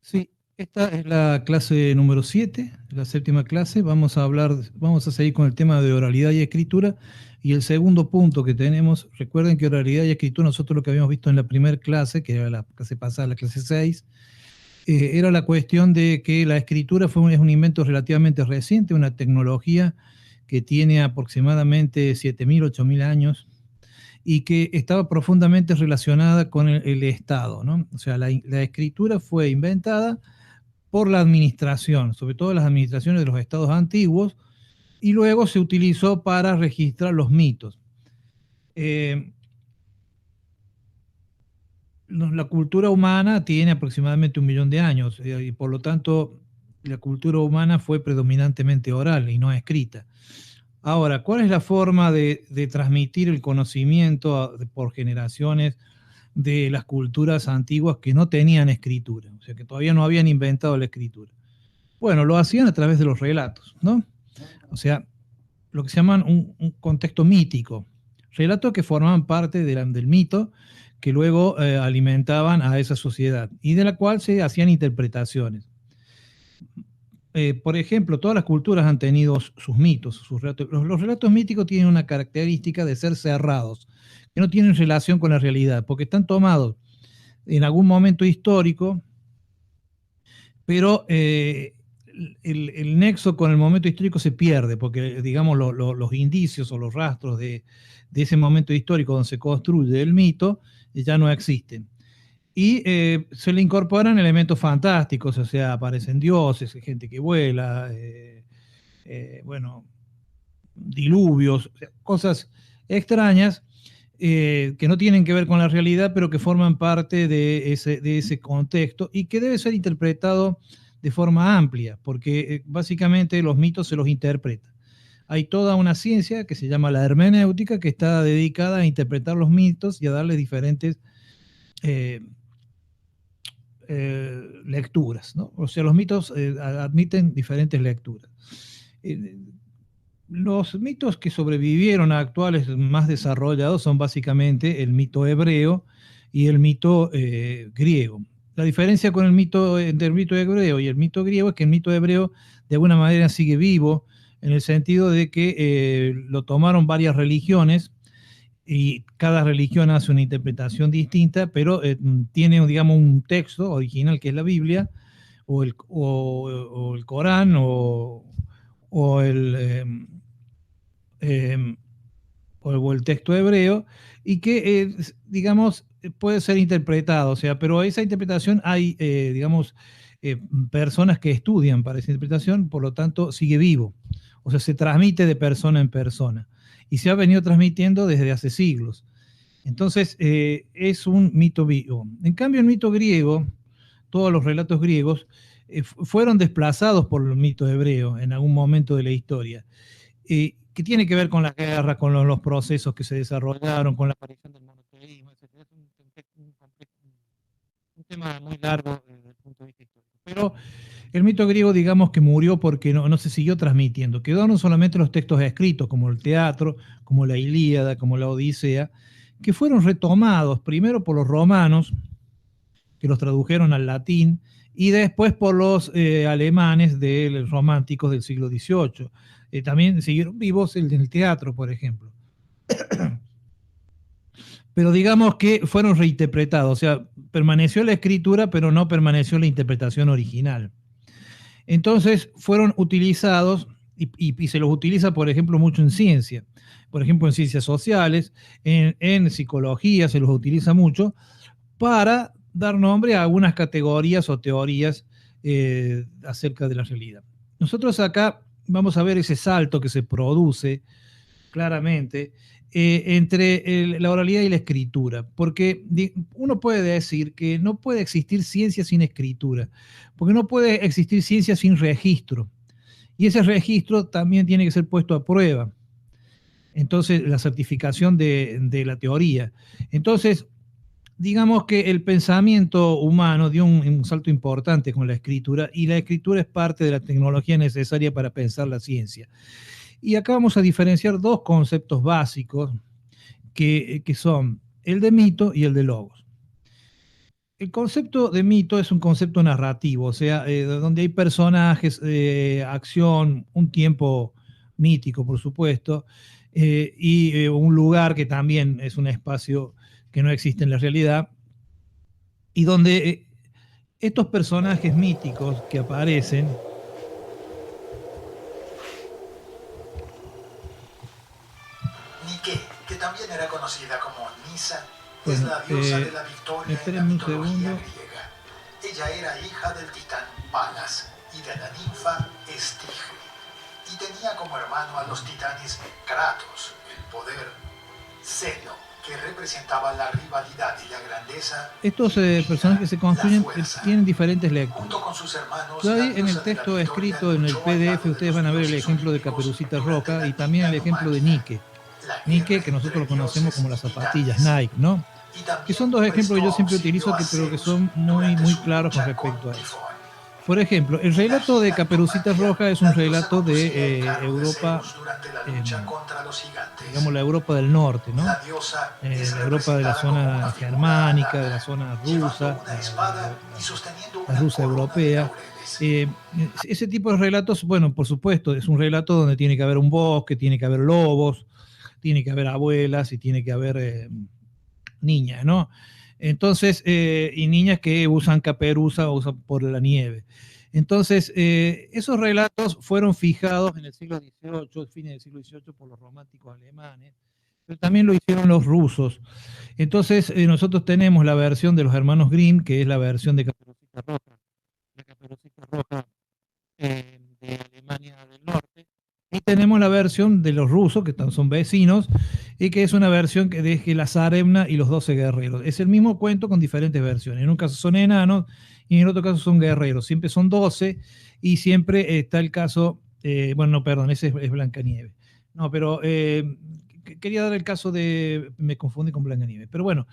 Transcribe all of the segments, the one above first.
Sí, esta es la clase número 7, la séptima clase. Vamos a seguir con el tema de oralidad y escritura. Y el segundo punto que tenemos, recuerden que oralidad y escritura, nosotros lo que habíamos visto en la primera clase, que era la clase pasada, la clase 6, era la cuestión de que la escritura es un invento relativamente reciente, una tecnología que tiene aproximadamente 7.000, 8.000 años y que estaba profundamente relacionada con el Estado, ¿no? O sea, la escritura fue inventada por la administración, sobre todo las administraciones de los estados antiguos, y luego se utilizó para registrar los mitos. Eh, la cultura humana tiene aproximadamente 1 millón de años y por lo tanto la cultura humana fue predominantemente oral y no escrita. Ahora, ¿cuál es la forma de transmitir el conocimiento por generaciones de las culturas antiguas que no tenían escritura? O sea, que todavía no habían inventado la escritura. Bueno, lo hacían a través de los relatos, ¿no? O sea, lo que se llaman un contexto mítico, relatos que formaban parte del mito, que luego alimentaban a esa sociedad y de la cual se hacían interpretaciones. Por ejemplo, todas las culturas han tenido sus mitos, sus relatos. Los relatos míticos tienen una característica de ser cerrados, que no tienen relación con la realidad, porque están tomados en algún momento histórico, pero el nexo con el momento histórico se pierde, porque digamos los indicios o los rastros de ese momento histórico donde se construye el mito ya no existen. Y se le incorporan elementos fantásticos, o sea, aparecen dioses, gente que vuela, bueno, diluvios, o sea, cosas extrañas que no tienen que ver con la realidad, pero que forman parte de ese contexto y que debe ser interpretado de forma amplia, porque básicamente los mitos se los interpreta. Hay toda una ciencia que se llama la hermenéutica, que está dedicada a interpretar los mitos y a darle diferentes eh, lecturas, ¿no? O sea, los mitos admiten diferentes lecturas. Eh, los mitos que sobrevivieron a actuales más desarrollados son básicamente el mito hebreo y el mito griego. La diferencia con el mito, entre el mito hebreo y el mito griego es que el mito hebreo de alguna manera sigue vivo en el sentido de que lo tomaron varias religiones y cada religión hace una interpretación distinta, pero tiene, digamos, un texto original que es la Biblia o el Corán o el, eh, o el texto hebreo, y que, digamos, puede ser interpretado, o sea, pero esa interpretación hay, digamos, personas que estudian para esa interpretación, por lo tanto, sigue vivo, o sea, se transmite de persona en persona, y se ha venido transmitiendo desde hace siglos. Entonces, es un mito vivo. En cambio, el mito griego, todos los relatos griegos, fueron desplazados por el mito hebreo en algún momento de la historia, que tiene que ver con las guerras, con los procesos que se desarrollaron, con la aparición del monoteísmo, etc. Es un tema muy largo desde el punto de vista histórico. Pero el mito griego, digamos que murió porque no se siguió transmitiendo. Quedaron solamente los textos escritos, como el teatro, como la Ilíada, como la Odisea, que fueron retomados primero por los romanos, que los tradujeron al latín, y después por los alemanes románticos del siglo XVIII. También siguieron vivos en el teatro, por ejemplo. Pero digamos que fueron reinterpretados, o sea, permaneció la escritura, pero no permaneció la interpretación original. Entonces fueron utilizados y se los utiliza, por ejemplo, mucho en ciencia. Por ejemplo, en ciencias sociales, en psicología se los utiliza mucho para dar nombre a algunas categorías o teorías acerca de la realidad. Nosotros acá vamos a ver ese salto que se produce claramente entre la oralidad y la escritura, porque uno puede decir que no puede existir ciencia sin escritura, porque no puede existir ciencia sin registro, y ese registro también tiene que ser puesto a prueba. Entonces, la certificación de la teoría. Entonces, digamos que el pensamiento humano dio un salto importante con la escritura, y la escritura es parte de la tecnología necesaria para pensar la ciencia. Y acá vamos a diferenciar dos conceptos básicos que son el de mito y el de logos. El concepto de mito es un concepto narrativo, o sea, donde hay personajes, acción, un tiempo mítico, por supuesto, y un lugar que también es un espacio que no existe en la realidad, y donde estos personajes míticos que aparecen. Nike, que también era conocida como Nisa, es Bueno, la diosa de la victoria en la espérenme un mitología segundo. griega. Ella era hija del titán Palas y de la ninfa Estige, y tenía como hermano a los titanes Kratos, el poder, Celo, que representaba la rivalidad y la grandeza, Estos y personajes que Mira, se la construyen fuerza. tienen diferentes lecturas. Junto con sus hermanos, Yo la ahí en el diosa de la texto victoria escrito, en el luchó al PDF, lado de ustedes los van a ver el dioses ejemplo de olímpicos Caperucita durante Roja la y también el ejemplo de titanomaquia, Nike. la Nike, guerra que nosotros entre lo conocemos dioses como y las zapatillas titanes. Nike, ¿no? Y Que también son dos ejemplos que prestó yo siempre auxilio utilizo, a pero que Zeus son muy, durante muy su claros con lucha con respecto a eso. Tifón. Por ejemplo, el En la relato de Caperucita gigantomaquia, Roja es un la diosa relato de conducía el carro de Europa, Zeus durante la lucha contra los digamos, gigantes. la Europa del norte, ¿no? La diosa es La Europa de la representada como una zona figura germánica, de la alada, zona llevando rusa, una espada y sosteniendo la una rusa corona de europea. laureles. Ese tipo de relatos, bueno, por supuesto, es un relato donde tiene que haber un bosque, tiene que haber lobos, tiene que haber abuelas y tiene que haber niñas, ¿no? Entonces, y niñas que usan caperuza o usan por la nieve. Entonces, esos relatos fueron fijados en el siglo XVIII, fines del siglo XVIII, por los románticos alemanes, pero también lo hicieron los rusos. Entonces, nosotros tenemos la versión de los hermanos Grimm, que es la versión de Caperucita Roja, la Caperucita Roja de Alemania del Norte, y tenemos la versión de los rusos, que son vecinos, y que es una versión que de la Zaremna y los 12 guerreros. Es el mismo cuento con diferentes versiones. En un caso son enanos y en el otro caso son guerreros. Siempre son 12 y siempre está el caso, bueno, no, perdón, ese es Blancanieves. No, pero quería dar el caso de, me confundí con Blancanieves, pero bueno,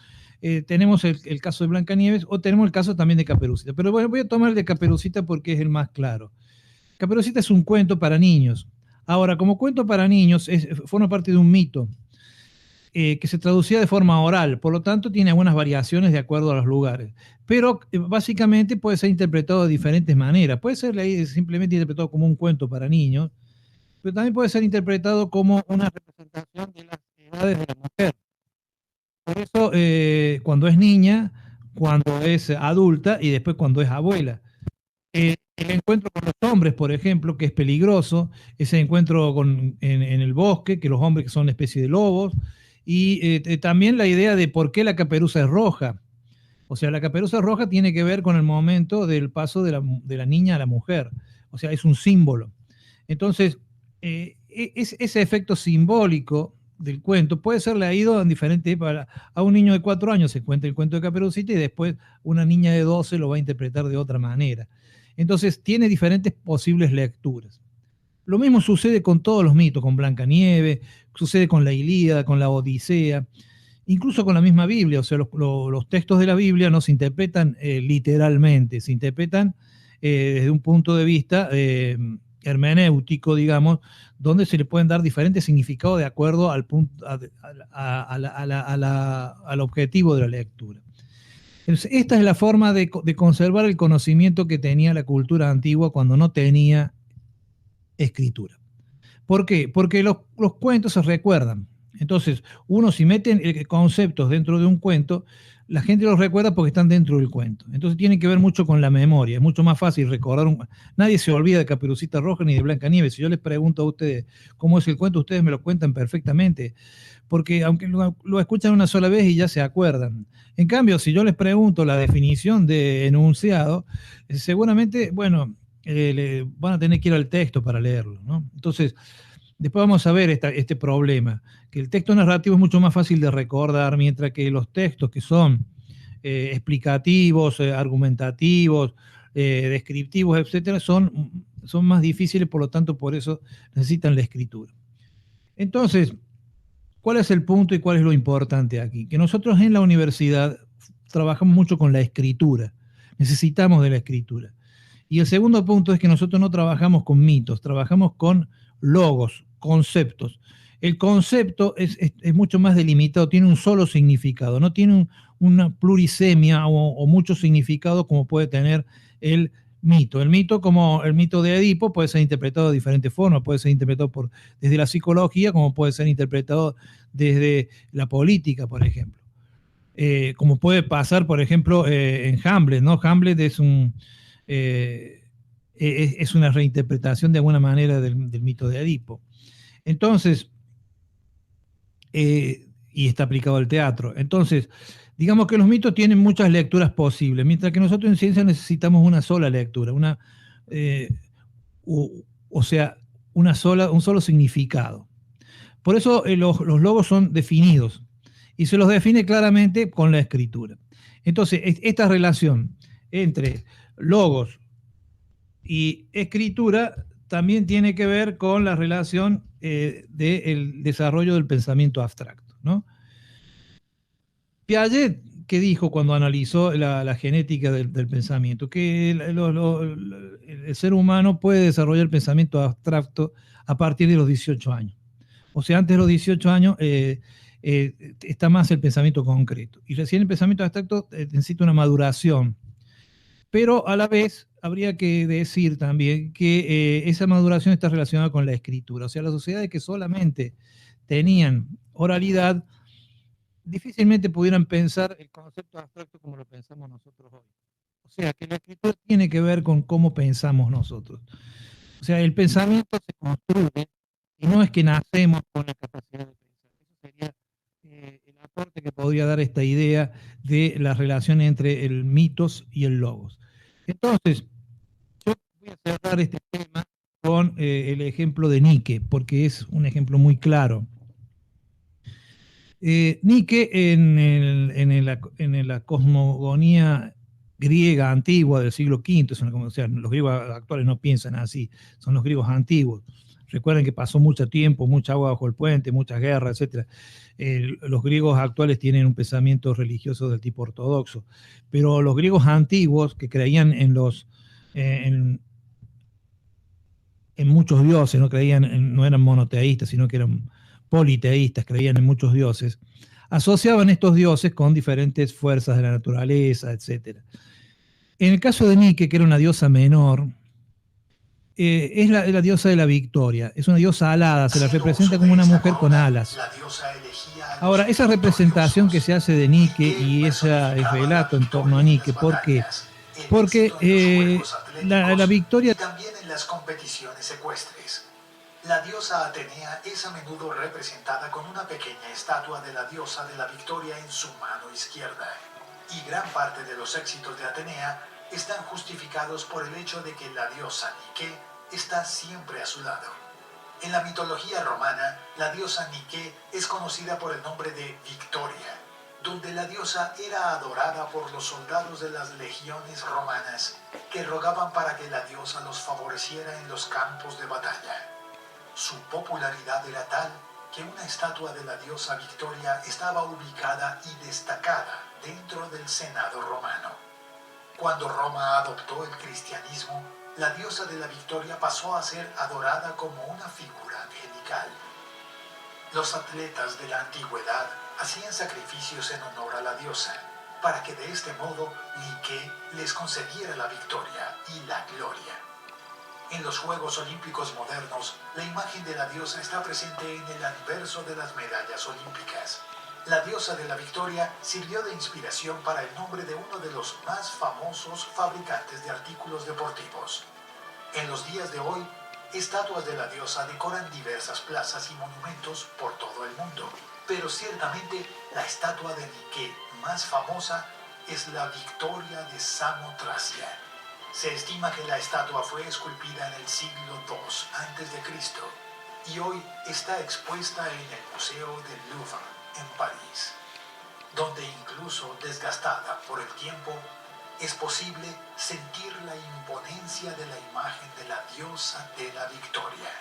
tenemos el caso de Blancanieves o tenemos el caso también de Caperucita. Pero bueno, voy a tomar el de Caperucita porque es el más claro. Caperucita es un cuento para niños. Ahora, como cuento para niños, forma parte de un mito que se traducía de forma oral, por lo tanto tiene algunas variaciones de acuerdo a los lugares, pero básicamente puede ser interpretado de diferentes maneras. Puede ser simplemente interpretado como un cuento para niños, pero también puede ser interpretado como una representación de las edades de la mujer. Por eso, cuando es niña, cuando es adulta y después cuando es abuela. El encuentro con los hombres, por ejemplo, que es peligroso, ese encuentro en el bosque, que los hombres que son una especie de lobos, y también la idea de por qué la caperuza es roja. O sea, la caperuza roja tiene que ver con el momento del paso de la niña a la mujer. O sea, es un símbolo. Entonces, ese efecto simbólico del cuento puede ser leído en diferentes épocas. A un niño de 4 años se cuenta el cuento de Caperucita y después una niña de 12 lo va a interpretar de otra manera. Entonces, tiene diferentes posibles lecturas. Lo mismo sucede con todos los mitos, con Blancanieves, sucede con la Ilíada, con la Odisea, incluso con la misma Biblia. O sea, los textos de la Biblia no se interpretan literalmente, se interpretan desde un punto de vista hermenéutico, digamos, donde se le pueden dar diferentes significados de acuerdo al, punto, al objetivo de la lectura. Entonces, esta es la forma de conservar el conocimiento que tenía la cultura antigua cuando no tenía escritura. ¿Por qué? Porque los cuentos se recuerdan. Entonces, uno si mete conceptos dentro de un cuento, la gente los recuerda porque están dentro del cuento. Entonces tiene que ver mucho con la memoria. Es mucho más fácil recordar un... Nadie se olvida de Caperucita Roja ni de Blancanieves. Si yo les pregunto a ustedes cómo es el cuento, ustedes me lo cuentan perfectamente. Porque aunque lo escuchan una sola vez y ya se acuerdan. En cambio, si yo les pregunto la definición de enunciado, seguramente, bueno, van a tener que ir al texto para leerlo, ¿no? Entonces, después vamos a ver este problema, que el texto narrativo es mucho más fácil de recordar, mientras que los textos que son explicativos, argumentativos, descriptivos, etcétera, son más difíciles, por lo tanto, por eso necesitan la escritura. Entonces, ¿cuál es el punto y cuál es lo importante aquí? Que nosotros en la universidad trabajamos mucho con la escritura, necesitamos de la escritura. Y el segundo punto es que nosotros no trabajamos con mitos, trabajamos con logos, conceptos. el concepto es mucho más delimitado, tiene un solo significado, no tiene una plurisemia o muchos significados como puede tener el mito. El mito, como el mito de Edipo, puede ser interpretado de diferentes formas, puede ser interpretado desde la psicología, como puede ser interpretado desde la política, por ejemplo. Como puede pasar, por ejemplo, en Hamlet, ¿no? Hamlet es una reinterpretación de alguna manera del mito de Edipo. Entonces, y está aplicado al teatro. Entonces, digamos que los mitos tienen muchas lecturas posibles, mientras que nosotros en ciencia necesitamos una sola lectura, o sea, un solo significado. Por eso los logos son definidos y se los define claramente con la escritura. Entonces, esta relación entre logos y escritura también tiene que ver con la relación del desarrollo del pensamiento abstracto, ¿no? Piaget, ¿qué dijo cuando analizó la genética del pensamiento? Que el ser humano puede desarrollar el pensamiento abstracto a partir de los 18 años. O sea, antes de los 18 años está más el pensamiento concreto. Y recién el pensamiento abstracto necesita una maduración. Pero a la vez habría que decir también que esa maduración está relacionada con la escritura. O sea, las sociedades que solamente tenían oralidad difícilmente pudieran pensar el concepto abstracto como lo pensamos nosotros hoy. O sea, que la escritura tiene que ver con cómo pensamos nosotros. O sea, el pensamiento se construye y no es que nacemos con la capacidad de pensar. Eso sería el aporte que podría dar esta idea de la relación entre el mitos y el logos. Entonces, yo voy a cerrar este tema con el ejemplo de Nike, porque es un ejemplo muy claro. Nike en la cosmogonía griega antigua del siglo V, o sea, los griegos actuales no piensan así, son los griegos antiguos. Recuerden que pasó mucho tiempo, mucha agua bajo el puente, muchas guerras, etc. Los griegos actuales tienen un pensamiento religioso del tipo ortodoxo, pero los griegos antiguos que creían en muchos dioses, no eran monoteístas, sino que eran politeístas, creían en muchos dioses, asociaban estos dioses con diferentes fuerzas de la naturaleza, etc. En el caso de Nike, que era una diosa menor, es la diosa de la victoria, es una diosa alada, se la representa como una mujer con alas. Ahora, esa representación que se hace de Nike y ese relato en torno a Nike, ¿por qué? Porque la victoria... Y también en las competiciones ecuestres. La diosa Atenea es a menudo representada con una pequeña estatua de la diosa de la victoria en su mano izquierda. Y gran parte de los éxitos de Atenea están justificados por el hecho de que la diosa Nike está siempre a su lado. En la mitología romana, la diosa Nike es conocida por el nombre de Victoria, donde la diosa era adorada por los soldados de las legiones romanas que rogaban para que la diosa los favoreciera en los campos de batalla. Su popularidad era tal que una estatua de la diosa Victoria estaba ubicada y destacada dentro del Senado romano. Cuando Roma adoptó el cristianismo, la diosa de la Victoria pasó a ser adorada como una figura angelical. Los atletas de la antigüedad hacían sacrificios en honor a la diosa, para que de este modo Nike les concediera la victoria y la gloria. En los Juegos Olímpicos modernos, la imagen de la diosa está presente en el anverso de las medallas olímpicas. La diosa de la victoria sirvió de inspiración para el nombre de uno de los más famosos fabricantes de artículos deportivos. En los días de hoy, estatuas de la diosa decoran diversas plazas y monumentos por todo el mundo, pero ciertamente la estatua de Nike más famosa es la Victoria de Samotracia. Se estima que la estatua fue esculpida en el siglo II a.C. y hoy está expuesta en el Museo del Louvre, en París, donde incluso desgastada por el tiempo, es posible sentir la imponencia de la imagen de la diosa de la victoria.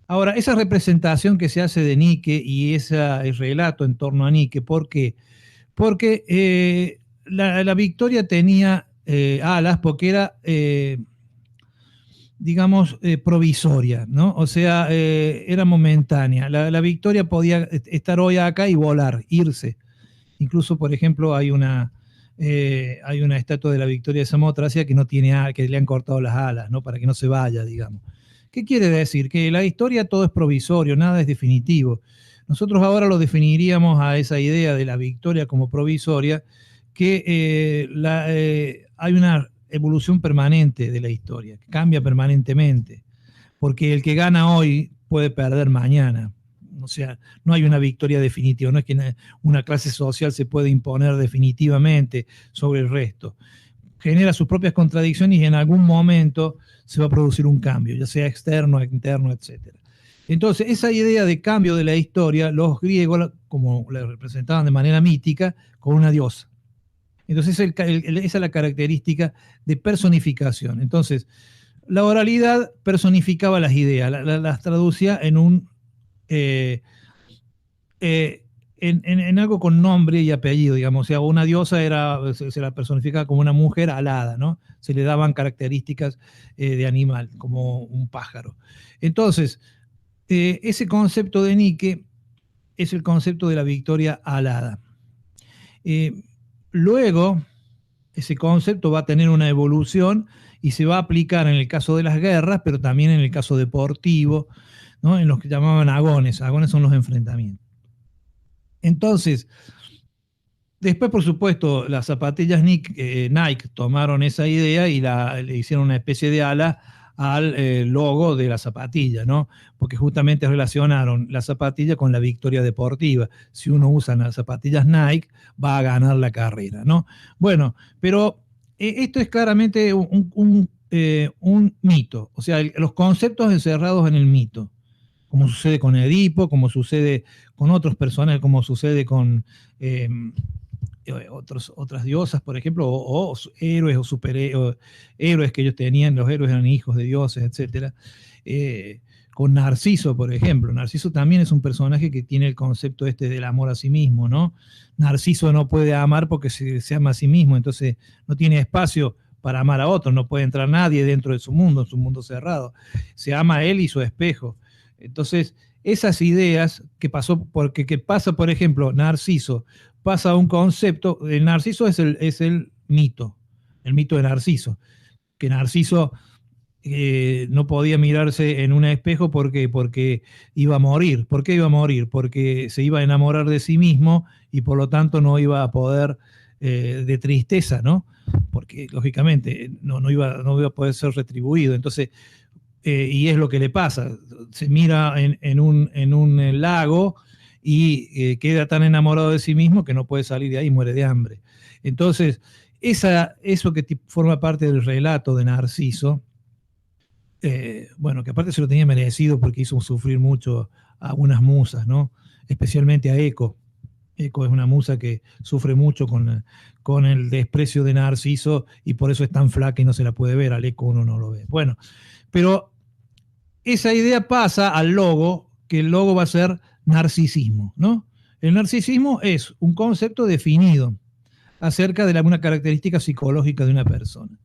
Ahora, esa representación que se hace de Nike y el relato en torno a Nike, ¿por qué? Porque la victoria tenía alas, porque digamos, provisoria, ¿no? O sea, era momentánea. La victoria podía estar hoy acá y volar, irse. Incluso, por ejemplo, hay una estatua de la Victoria de Samotracia que no tiene que le han cortado las alas, ¿no? Para que no se vaya, digamos. ¿Qué quiere decir? Que la historia todo es provisorio, nada es definitivo. Nosotros ahora lo definiríamos a esa idea de la victoria como provisoria, que hay una evolución permanente de la historia, que cambia permanentemente, porque el que gana hoy puede perder mañana. O sea, no hay una victoria definitiva, no es que una clase social se puede imponer definitivamente sobre el resto. Genera sus propias contradicciones y en algún momento se va a producir un cambio, ya sea externo, interno, etc. Entonces, esa idea de cambio de la historia, los griegos, como la representaban de manera mítica, con una diosa. Entonces, esa es la característica de personificación. Entonces, la oralidad personificaba las ideas, las traducía en en algo con nombre y apellido, digamos. O sea, una diosa se la personificaba como una mujer alada, ¿no? Se le daban características de animal, como un pájaro. Entonces, ese concepto de Nike es el concepto de la victoria alada. Luego, ese concepto va a tener una evolución y se va a aplicar en el caso de las guerras, pero también en el caso deportivo, ¿no? En los que llamaban agones. Agones son los enfrentamientos. Entonces, después, por supuesto, las zapatillas Nike tomaron esa idea y le hicieron una especie de ala al logo de la zapatilla, ¿no? Porque justamente relacionaron la zapatilla con la victoria deportiva. Si uno usa las zapatillas Nike, va a ganar la carrera, ¿no? Bueno, pero esto es claramente un mito, o sea, los conceptos encerrados en el mito, como sucede con Edipo, como sucede con otros personajes, como sucede con otras diosas, por ejemplo, o héroes o superhéroes que ellos tenían, los héroes eran hijos de dioses, etc. Con Narciso, por ejemplo. Narciso también es un personaje que tiene el concepto del amor a sí mismo, ¿no? Narciso no puede amar porque se ama a sí mismo, entonces no tiene espacio para amar a otros, no puede entrar nadie dentro de su mundo cerrado. Se ama a él y su espejo. Entonces, esas ideas que pasa, por ejemplo, Narciso, pasa a un concepto, el Narciso es el mito de Narciso, que Narciso no podía mirarse en un espejo porque iba a morir. ¿Por qué iba a morir? Porque se iba a enamorar de sí mismo y por lo tanto no iba a poder, de tristeza, ¿no? Porque lógicamente no iba a poder ser retribuido. Entonces, y es lo que le pasa, se mira en un lago y queda tan enamorado de sí mismo que no puede salir de ahí y muere de hambre. Entonces, eso que forma parte del relato de Narciso, bueno, que aparte se lo tenía merecido porque hizo sufrir mucho a unas musas, ¿no? Especialmente a Eco. Eco es una musa que sufre mucho con el desprecio de Narciso y por eso es tan flaca y no se la puede ver. Al Eco uno no lo ve. Bueno, pero esa idea pasa al logo, que el logo va a ser narcisismo, ¿no? El narcisismo es un concepto definido acerca de alguna característica psicológica de una persona.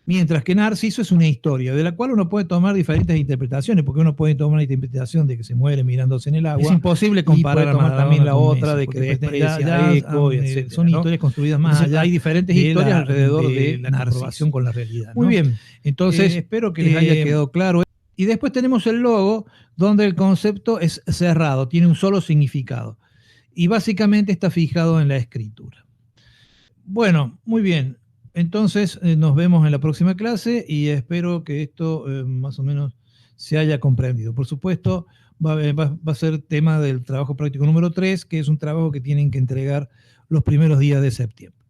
Mientras que Narciso es una historia, de la cual uno puede tomar diferentes interpretaciones, porque uno puede tomar una interpretación de que se muere mirándose en el agua. Es imposible comparar, tomar también la otra de que desprecia a Eco, etc. Son historias construidas más allá. Hay diferentes historias alrededor de la comprobación con la realidad, ¿no? Muy bien, entonces espero que les haya quedado claro. Y después tenemos el logo, donde el concepto es cerrado, tiene un solo significado. Y básicamente está fijado en la escritura. Bueno, muy bien. Entonces nos vemos en la próxima clase y espero que esto más o menos se haya comprendido. Por supuesto, va a ser tema del trabajo práctico número 3, que es un trabajo que tienen que entregar los primeros días de septiembre.